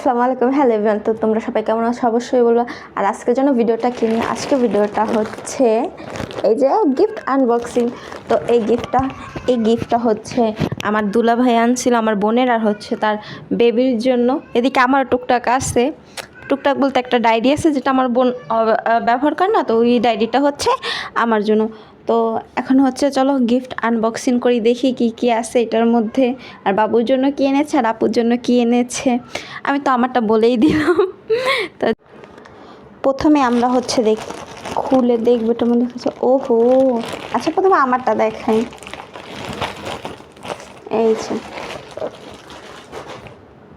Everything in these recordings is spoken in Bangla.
আসসালামু আলাইকুম। হ্যালো এভরিওয়ান, তো তোমরা সবাই কেমন আছো অবশ্যই বলবো। আর আজকের জন্য ভিডিওটা কিনি, আজকে ভিডিওটা হচ্ছে এই যে গিফট আনবক্সিং। তো এই গিফটটা হচ্ছে আমার দুলা ভাই আনছিল আমার বোনের, আর হচ্ছে তার বেবির জন্য। এদিকে আমার টুকটাক আছে, টুকটাক বলতে একটা ডায়েরি আছে যেটা আমার বোন ব্যবহার করে না, তো ওই ডায়েরিটা হচ্ছে আমার জন্য। তো এখন হচ্ছে চলো গিফট আনবক্সিং করি, দেখি কি কি আছে এটার মধ্যে, আর বাবুর জন্য কি এনেছে আর আপুর জন্য কি এনেছে। আমি তো আমারটা বলেই দিলাম। তো প্রথমে আমরা হচ্ছে খুলে দেখবো এটার মধ্যে হচ্ছে ওহো। আচ্ছা প্রথমে আমারটা দেখাই।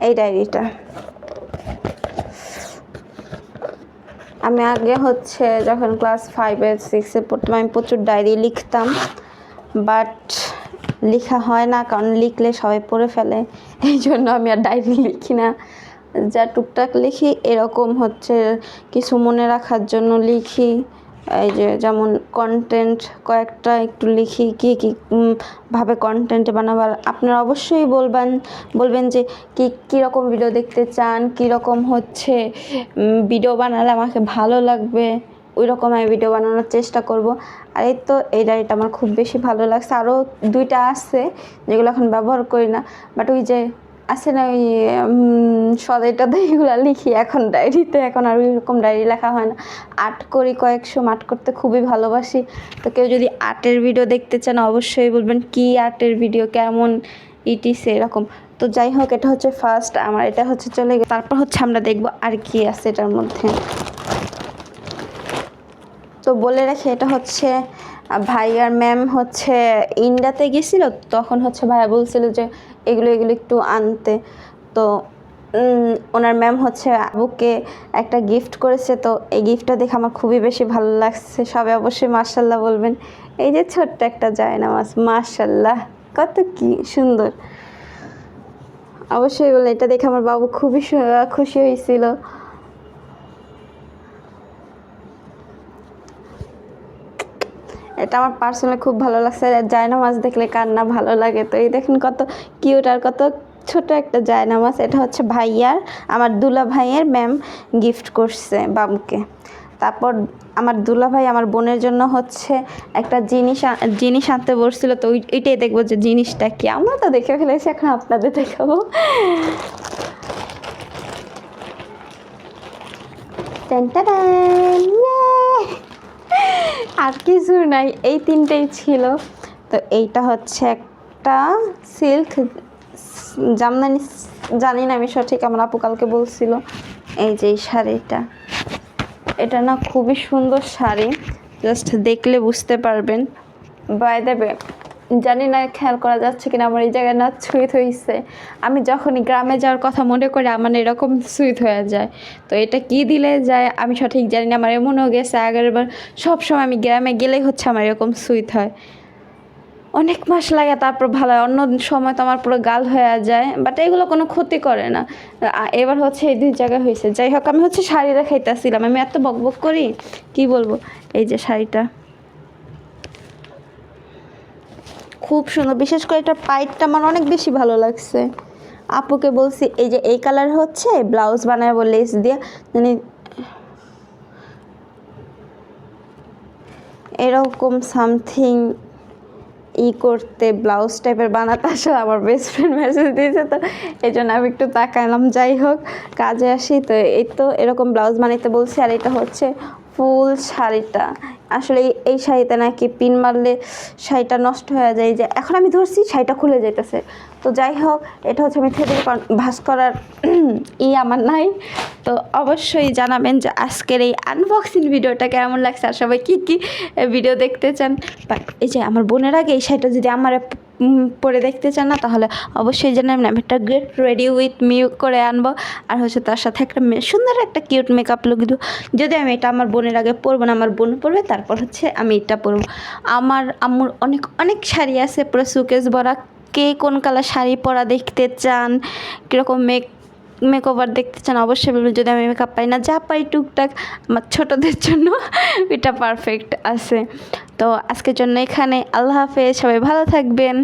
এই ডায়েরিটা আমি আগে হচ্ছে যখন ক্লাস 5-6 পড়তাম আমি প্রচুর ডায়েরি লিখতাম, বাট লেখা হয় না, কারণ লিখলে সবাই পড়ে ফেলে, এই জন্য আমি আর ডায়েরি লিখি না। যা টুকটাক লিখি এরকম হচ্ছে কিছু মনে রাখার জন্য লিখি। এই যে যেমন কন্টেন্ট কয়েকটা একটু লিখি, কী ভাবে কন্টেন্ট বানাবার। আপনারা অবশ্যই বলবেন যে কীরকম ভিডিও দেখতে চান, কীরকম হচ্ছে ভিডিও বানালে আমাকে ভালো লাগবে, ওই রকম আমি ভিডিও বানানোর চেষ্টা করব। আর এই ডায়েরিটা আমার খুব বেশি ভালো লাগছে। আরও 2টা আছে যেগুলো এখন ব্যবহার করি না, বাট ওই যে আছে না ওই সদাইটাতে এগুলো লিখি এখন ডায়েরিতে। এখন আর ওই রকম ডায়েরি লেখা হয় না, আর্ট করি কয়েকশো, আর্ট করতে খুবই ভালোবাসি। তো কেউ যদি আর্টের ভিডিও দেখতে চান অবশ্যই বলবেন কি আর্টের ভিডিও, কেমন ইটিসে এরকম। তো যাই হোক, এটা হচ্ছে ফার্স্ট আমার, এটা হচ্ছে চলে গেছে। তারপর হচ্ছে আমরা দেখব আর কি আছে এটার মধ্যে। তো বলে রাখি, এটা হচ্ছে ভাই আর ম্যাম হচ্ছে ইন্ডিয়াতে গেছিলো, তখন হচ্ছে ভাইয়া বলছিল যে এগুলো একটু আনতে। তো ওনার ম্যাম হচ্ছে আবুকে একটা গিফট করেছে। তো এই গিফটটা দেখে আমার খুবই বেশি ভালো লাগছে, সবাই অবশ্যই মাশাল্লাহ বলবেন। এই যে ছোট্ট একটা জায়নামাজ, মাশাল্লাহ কত কি সুন্দর, অবশ্যই বললেন। এটা দেখে আমার বাবু খুবই খুশি হয়েছিল। এটা আমার পার্সোনালি খুব ভালো লাগছে। জায়নামাজ দেখলে কার না ভালো লাগে। তো এই দেখেন কত কিউট আর কত ছোট একটা জায়নামাজ। এটা হচ্ছে আমার দুলা ভাইয়ের ম্যাম গিফট করছে বাবুকে। তারপর আমার দুলা ভাই আমার বোনের জন্য হচ্ছে একটা জিনিস আনতে বসছিল। তো ওইটাই দেখবো যে জিনিসটা কি। আমরা তো দেখে ফেলেছি, এখন আপনাদের দেখাবো। আর কিছু নাই, এই 3টেই ছিল। তো এইটা হচ্ছে একটা সিল্ক জামদানি, জানি না আমি সঠিক, আমার আপু কালকে বলছিল। এই যে এই শাড়িটা, এটা না খুবই সুন্দর শাড়ি, জাস্ট দেখলে বুঝতে পারবেন। বাই দ্য ওয়ে, জানি না খেয়াল করা যাচ্ছে কিনা, আমার এই জায়গায় না সুইট হয়েছে। আমি যখনই গ্রামে যাওয়ার কথা মনে করি আমার এরকম সুইট হয়ে যায়। তো এটা কি দিলে যায় আমি সঠিক জানি না, আমার এমনও গেছে আগেরবার সবসময় আমি গ্রামে গেলেই হচ্ছে আমার এরকম সুইট হয়, অনেক মাস লাগে তারপর ভালো হয়। অন্য সময় তো আমার পুরো গাল হয়ে যায়, বাট এগুলো কোনো ক্ষতি করে না। এবার হচ্ছে এই 2 জায়গায় হয়েছে। যাই হোক, আমি হচ্ছে শাড়ি দেখাইতেছিলাম, আমি এত বকবক করি কি বলবো। এই যে শাড়িটা খুব সুন্দর, বিশেষ করে এটা পাইটটা আমার অনেক বেশি ভালো লাগছে। আপুকে বলছি এই যে এই কালার হচ্ছে ব্লাউজ বানায় বলে লেস দিয়ে, মানে এরকম সামথিং করতে ব্লাউজ টাইপের বানাতে। আসলে আমার বেস্ট ফ্রেন্ড মেসেজ দিয়েছে, তো এই জন্য আমি একটু তাকাইলাম। যাই হোক, কাজে আসি। তো এই তো এরকম ব্লাউজ বানাইতে বলছি। আর এটা হচ্ছে ফুল শাড়িটা। আসলে এই শাড়িতে নাকি পিন মারলে শাড়িটা নষ্ট হয়ে যায়, যে এখন আমি ধরছি শাড়িটা খুলে যাইতেছে। তো যাই হোক, এটা হচ্ছে আমি থেকে ভাঁজ করার আমার নাই। তো অবশ্যই জানাবেন যে আজকের এই আনবক্সিং ভিডিওটা কেমন লাগছে, আর সবাই কী ভিডিও দেখতে চান। বাট এই যে আমার বোনের আগে এই শাড়িটা যদি আমার পরে দেখতে চান না, তাহলে অবশ্যই জানাবেন। আমি একটা গেট রেডি উইথ মি করে আনবো, আর হচ্ছে তার সাথে একটা সুন্দর একটা কিউট মেকআপ লুক দিব। যদি আমি এটা আমার বোনের আগে পরবো না, আমার বোন পরবে, তারপর হচ্ছে আমি এটা পরবো। আমার আম্মুর অনেক শাড়ি আছে পুরো সুকেস ভরা। কে কোন কালার শাড়ি পরা দেখতে চান, কীরকম মেকওভার দেখতে চান অবশ্যই বলবেন। যদি আমি মেকআপ পাই না, যা পাই টুকটাক আমার ছোটোদের জন্য এটা পারফেক্ট আছে। তো আজকের জন্য এখানে, আল্লাহ হাফেজ, সবাই ভালো থাকবেন।